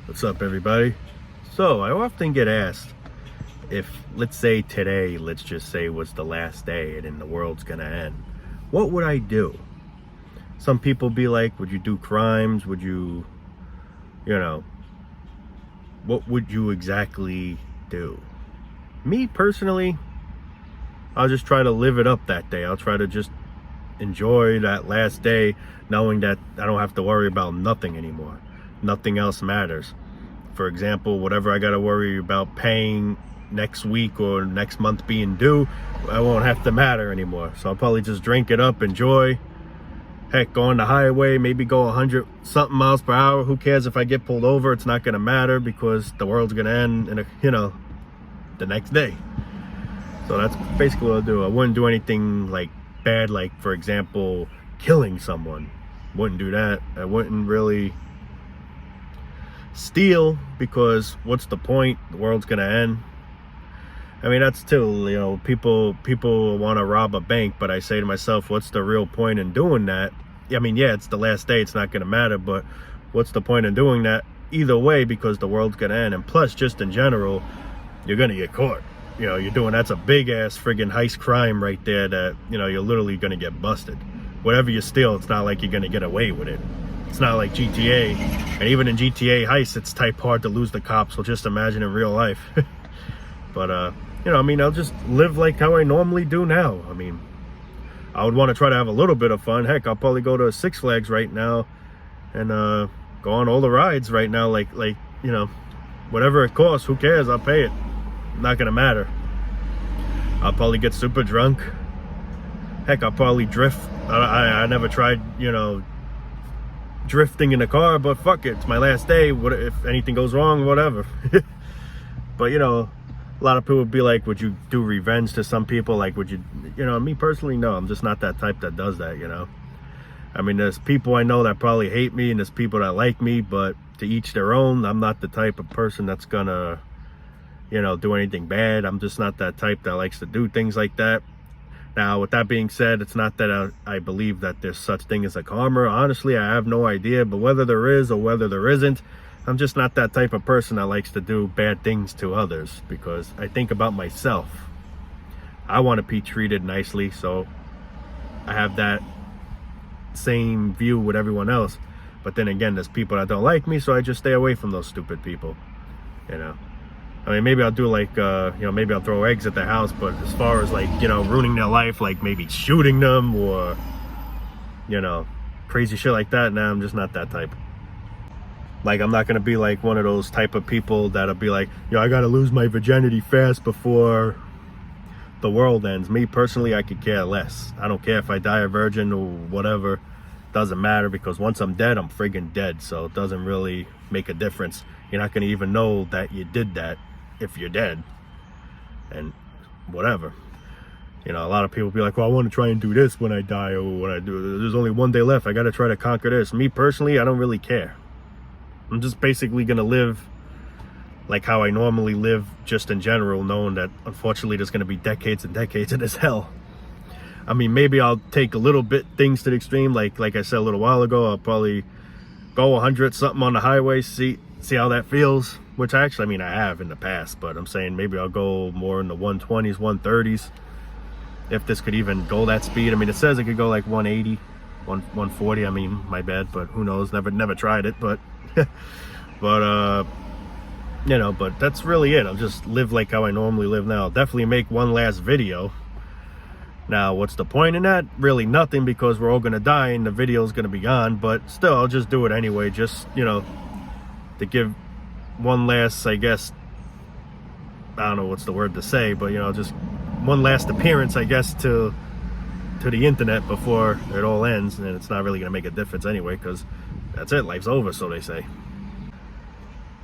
What's up, everybody? So, I often get asked if, let's say today, let's just say was the last day and then the world's gonna end, what would I do? Some people be like, would you do crimes? Would you, what would you exactly do? Me personally, I'll just try to live it up that day. I'll try to just enjoy that last day knowing that I don't have to worry about nothing anymore. Nothing else matters. For example, whatever I got to worry about paying next week or next month being due, I won't have to matter anymore. So I'll probably just drink it up, enjoy. Heck, go on the highway, maybe go 100 something miles per hour. Who cares if I get pulled over? It's not going to matter because the world's going to end in the next day. So that's basically what I'll do. I wouldn't do anything like bad, like for example, killing someone. Wouldn't do that. I wouldn't really steal, because what's the point? The world's gonna end. I mean, that's too, people want to rob a bank, but I say to myself, what's the real point in doing that? I mean, yeah, it's the last day, it's not gonna matter, but what's the point in doing that either way, because the world's gonna end. And plus, just in general, you're gonna get caught. That's a big ass friggin' heist crime right there that, you're literally gonna get busted. Whatever you steal, it's not like you're gonna get away with it. It's not like GTA, and even in GTA heists, it's type hard to lose the cops, so just imagine in real life. But, I'll just live like how I normally do now. I mean, I would want to try to have a little bit of fun. Heck, I'll probably go to Six Flags right now and go on all the rides right now, like whatever it costs, who cares, I'll pay it. Not gonna matter. I'll probably get super drunk. Heck, I'll probably drift. I never tried, drifting in a car, but fuck it, it's my last day. What if anything goes wrong? Whatever. But a lot of people would be like, would you do revenge to some people? Like, would you, me personally, no, I'm just not that type that does that. I mean, there's people I know that probably hate me, and there's people that like me, but to each their own. I'm not the type of person that's gonna do anything bad. I'm just not that type that likes to do things like that. Now, with that being said, it's not that I believe that there's such thing as a karma. Honestly, I have no idea, but whether there is or whether there isn't, I'm just not that type of person that likes to do bad things to others, because I think about myself. I want to be treated nicely, so I have that same view with everyone else. But then again, there's people that don't like me, so I just stay away from those stupid people. I mean, maybe I'll do like, maybe I'll throw eggs at the house, but as far as like, ruining their life, like maybe shooting them or, crazy shit like that, nah, I'm just not that type. Like, I'm not going to be like one of those type of people that'll be like, I got to lose my virginity fast before the world ends. Me personally, I could care less. I don't care if I die a virgin or whatever. Doesn't matter, because once I'm dead, I'm friggin' dead. So it doesn't really make a difference. You're not going to even know that you did that if you're dead. And whatever. A lot of people be like, well, I want to try and do this when I die, or when I do, there's only one day left, I got to try to conquer this. Me personally, I don't really care. I'm just basically going to live like how I normally live, just in general, knowing that unfortunately there's going to be decades and decades of this hell. I mean, maybe I'll take a little bit things to the extreme. Like I said a little while ago, I'll probably go 100 something on the highway, see how that feels, which I have in the past, but I'm saying maybe I'll go more in the 120s, 130s, if this could even go that speed. I mean, it says it could go like 180, 140. I mean, my bad, but who knows? Never tried it, but but that's really it. I'll just live like how I normally live now. I'll definitely make one last video. Now, what's the point in that? Really nothing, because we're all gonna die and the video's gonna be gone. But still, I'll just do it anyway, just to give one last, I guess, I don't know what's the word to say, but just one last appearance, I guess, to the internet before it all ends. And it's not really gonna make a difference anyway, because that's it, life's over, so they say.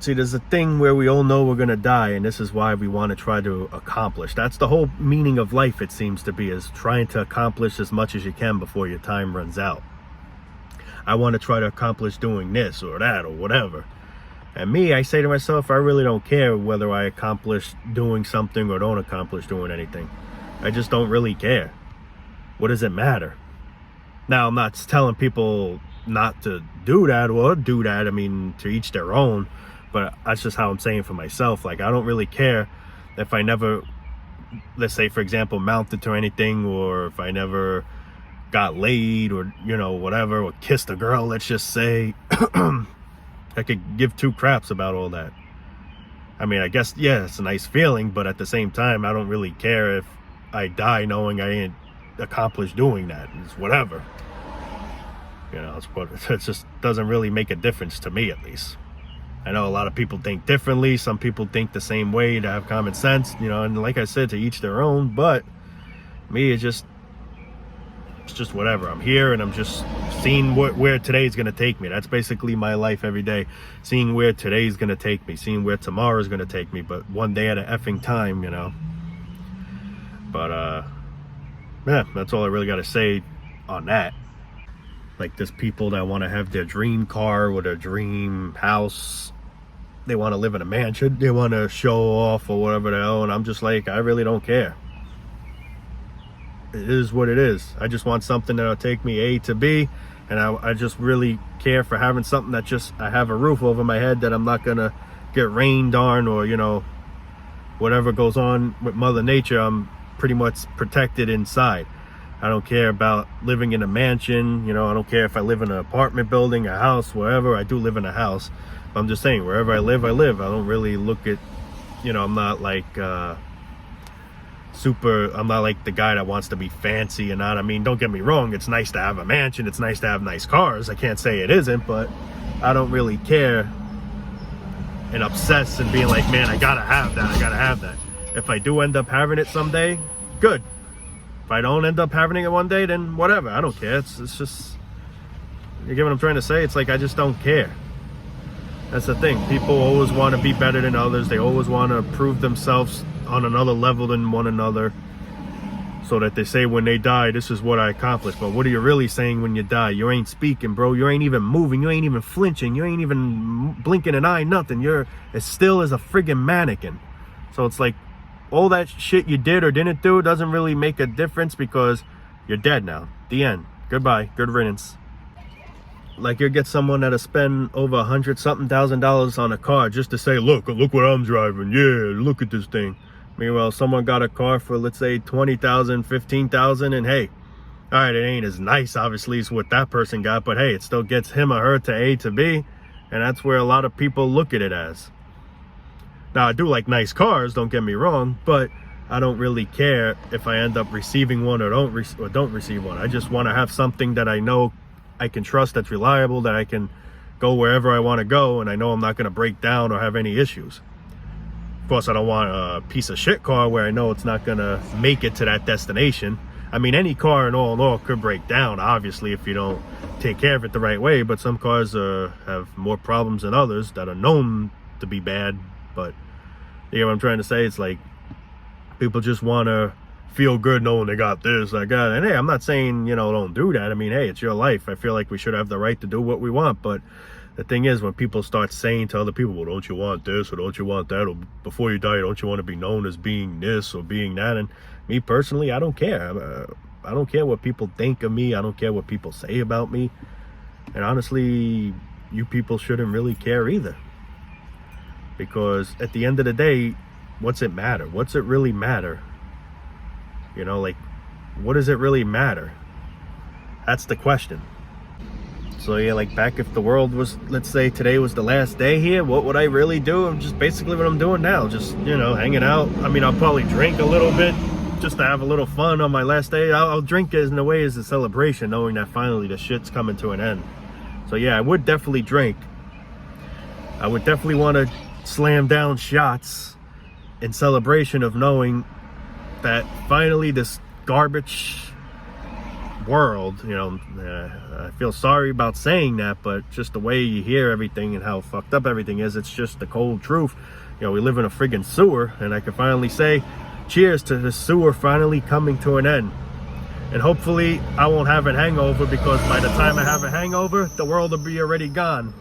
See, there's a thing where we all know we're gonna die, and this is why we want to try to accomplish. That's the whole meaning of life, it seems to be, is trying to accomplish as much as you can before your time runs out. I want to try to accomplish doing this or that or whatever. And me, I say to myself, I really don't care whether I accomplish doing something or don't accomplish doing anything. I just don't really care. What does it matter? Now, I'm not telling people not to do that or do that. I mean, to each their own. but that's just how I'm saying for myself. Like, I don't really care if I never, let's say for example, mounted to anything, or if I never got laid, or you know, whatever, or kissed a girl, let's just say. I could give two craps about all that. I mean, I guess, yeah, it's a nice feeling, but at the same time, I don't really care if I die knowing I ain't accomplished doing that. It's whatever. You know, it just doesn't really make a difference to me, at least. I know a lot of people think differently. Some people think the same way, to have common sense, you know, and like I said, to each their own. But me, it's just whatever. I'm here and I'm just seeing where today's gonna take me. That's basically my life every day, seeing where today's gonna take me, seeing where tomorrow's gonna take me, but one day at a effing time, you know. But yeah, that's all I really gotta say on that. Like, there's people that want to have their dream car or their dream house. They want to live in a mansion. They want to show off or whatever the hell. And I'm just like, I really don't care. It is what it is. I just want something that'll take me A to B. And I just really care for having something that just, I have a roof over my head, that I'm not going to get rained on, or, you know, whatever goes on with Mother Nature, I'm pretty much protected inside. I don't care about living in a mansion, you know. I don't care if I live in an apartment building, a house, wherever. I do live in a house. I'm just saying, wherever I live, I live. I don't really look at, you know, I'm not like I'm not like the guy that wants to be fancy and not. I mean, don't get me wrong, it's nice to have a mansion, it's nice to have nice cars. I can't say it isn't, but I don't really care and obsess and being like, man, I gotta have that, I gotta have that. If I do end up having it someday, good. If I don't end up having it one day, then whatever. I don't care. It's just, you get what I'm trying to say? It's like, I just don't care. That's the thing. People always want to be better than others. They always want to prove themselves on another level than one another, so that they say when they die, this is what I accomplished. But what are you really saying when you die? You ain't speaking, bro. You ain't even moving. You ain't even flinching. You ain't even blinking an eye, nothing. You're as still as a friggin' mannequin. So it's like, all that shit you did or didn't do doesn't really make a difference, because you're dead now. The end. Goodbye. Good riddance. Like, you get someone that'll spend over $100,000 on a car just to say, look what I'm driving. Yeah, look at this thing. Meanwhile, someone got a car for, let's say, $20,000, $15,000, and hey, all right, it ain't as nice, obviously, as what that person got, but hey, it still gets him or her to A to B, and that's where a lot of people look at it as. Now, I do like nice cars, don't get me wrong, but I don't really care if I end up receiving one or don't receive one. I just want to have something that I know I can trust, that's reliable, that I can go wherever I want to go, and I know I'm not going to break down or have any issues. Of course, I don't want a piece of shit car where I know it's not going to make it to that destination. I mean, any car in all could break down, obviously, if you don't take care of it the right way, but some cars have more problems than others that are known to be bad. But you know what I'm trying to say? It's like, people just want to feel good knowing they got this, I got it. And hey, I'm not saying, you know, don't do that. I mean, hey, it's your life. I feel like we should have the right to do what we want. But the thing is, when people start saying to other people, well, don't you want this or don't you want that, or before you die, don't you want to be known as being this or being that? And me personally, I don't care. I don't care what people think of me. I don't care what people say about me. And honestly, you people shouldn't really care either. Because at the end of the day, what's it matter? What's it really matter? You know, like, what does it really matter? That's the question. So yeah, like, back if the world was, let's say today was the last day here, what would I really do? I'm just basically what I'm doing now. Just, you know, hanging out. I mean, I'll probably drink a little bit just to have a little fun on my last day. I'll drink as in a way as a celebration, knowing that finally the shit's coming to an end. So yeah, I would definitely drink. I would definitely want to slam down shots in celebration of knowing that finally this garbage world, you know, I feel sorry about saying that, but just the way you hear everything and how fucked up everything is, it's just the cold truth. You know, we live in a friggin' sewer, and I can finally say cheers to the sewer finally coming to an end. And hopefully I won't have a hangover, because by the time I have a hangover, the world will be already gone.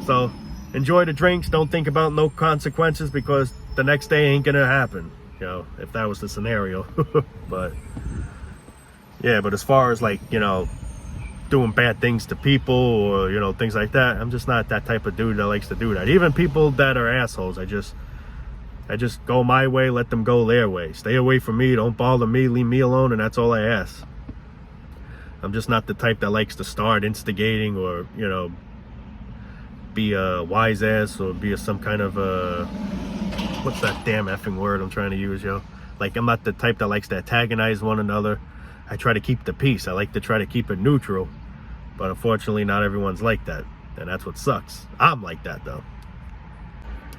So enjoy the drinks. Don't think about no consequences, because the next day ain't gonna happen, you know, if that was the scenario. But yeah, but as far as, like, you know, doing bad things to people or, you know, things like that. I'm just not that type of dude that likes to do that. Even people that are assholes, I just go my way, let them go their way. Stay away from me, don't bother me, leave me alone, and that's all I ask. I'm just not the type that likes to start instigating or, you know, be a wise ass or be some kind of what's that damn effing word I'm trying to use, yo? Like, I'm not the type that likes to antagonize one another. I try to keep the peace. I like to try to keep it neutral. But unfortunately, not everyone's like that. And that's what sucks. I'm like that, though.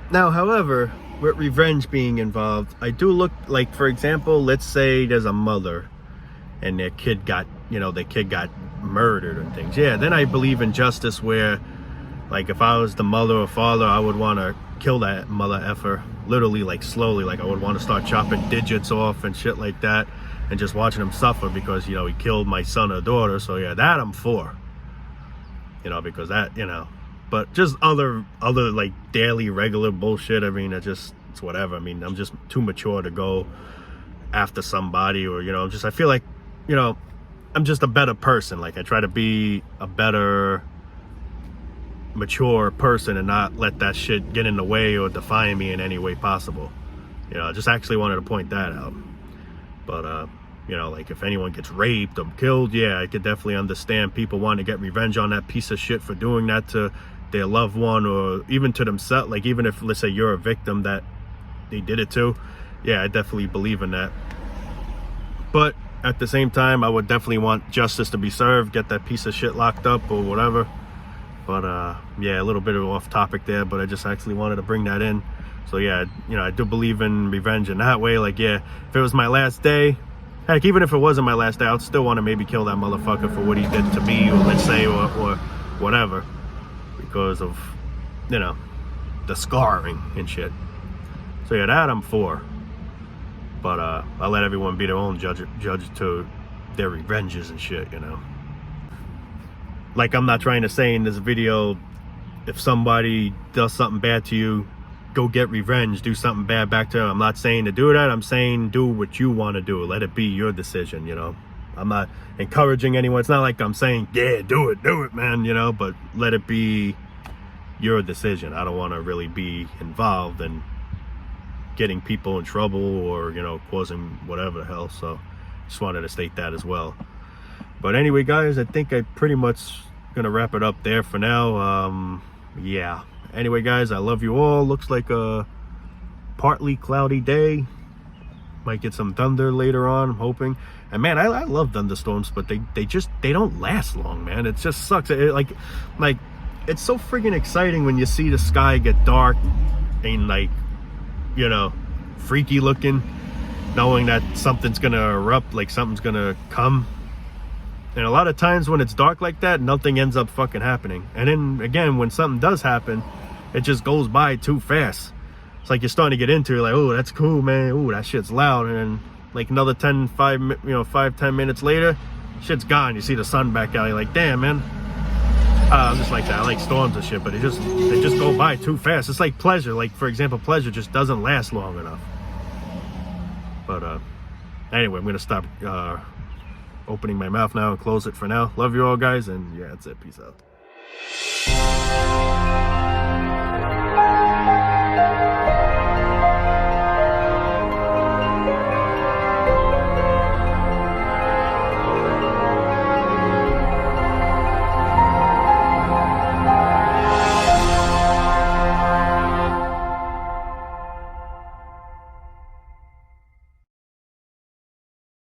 Now, however, with revenge being involved, I do look like, for example, let's say there's a mother and their kid got, you know, their kid got murdered and things. Yeah, then I believe in justice where, like, if I was the mother or father, I would want to kill that mother effer. Literally, like, slowly. Like, I would want to start chopping digits off and shit like that. And just watching him suffer because, you know, he killed my son or daughter. So, yeah, that I'm for. You know, because that, you know. But just other like, daily, regular bullshit, I mean, it's whatever. I mean, I'm just too mature to go after somebody or, you know, I feel like, you know, I'm just a better person. Like, I try to be a better, mature person and not let that shit get in the way or define me in any way possible. You know, I just actually wanted to point that out. But, you know, like, if anyone gets raped or killed, yeah, I could definitely understand people want to get revenge on that piece of shit for doing that to their loved one or even to themselves. Like, even if, let's say, you're a victim that they did it to, yeah, I definitely believe in that. But at the same time, I would definitely want justice to be served, get that piece of shit locked up or whatever. But yeah, a little bit of off topic there, but I just actually wanted to bring that in. So yeah, you know, I do believe in revenge in that way. Like, yeah, if it was my last day, heck, even if it wasn't my last day, I'd still want to maybe kill that motherfucker for what he did to me, or let's say, or whatever, because of, you know, the scarring and shit. So yeah, that I'm for. But I'll let everyone be their own judge to their revenges and shit, you know. Like, I'm not trying to say in this video, if somebody does something bad to you, go get revenge, do something bad back to them. I'm not saying to do that. I'm saying do what you want to do. Let it be your decision, you know. I'm not encouraging anyone. It's not like I'm saying, yeah, do it, man, you know, but let it be your decision. I don't want to really be involved in getting people in trouble or, you know, causing whatever the hell. So just wanted to state that as well. But anyway, guys, I think I pretty much gonna wrap it up there for now. Yeah. Anyway, guys, I love you all. Looks like a partly cloudy day. Might get some thunder later on, I'm hoping. And man, I love thunderstorms, but they don't last long, man. It just sucks. Like it's so friggin' exciting when you see the sky get dark and, like, you know, freaky looking, knowing that something's gonna erupt, like something's gonna come. And a lot of times when it's dark like that, nothing ends up fucking happening. And then again, when something does happen, it just goes by too fast. It's like you're starting to get into it, like, oh, that's cool, man. Oh, that shit's loud. And then like another 5-10 minutes later, shit's gone. You see the sun back out. You're like, damn, man. I'm just like that. I like storms and shit, but they just go by too fast. It's like pleasure. Like, for example, pleasure just doesn't last long enough. But anyway, I'm gonna stop opening my mouth now and close it for now. Love you all, guys, and yeah, that's it. Peace out.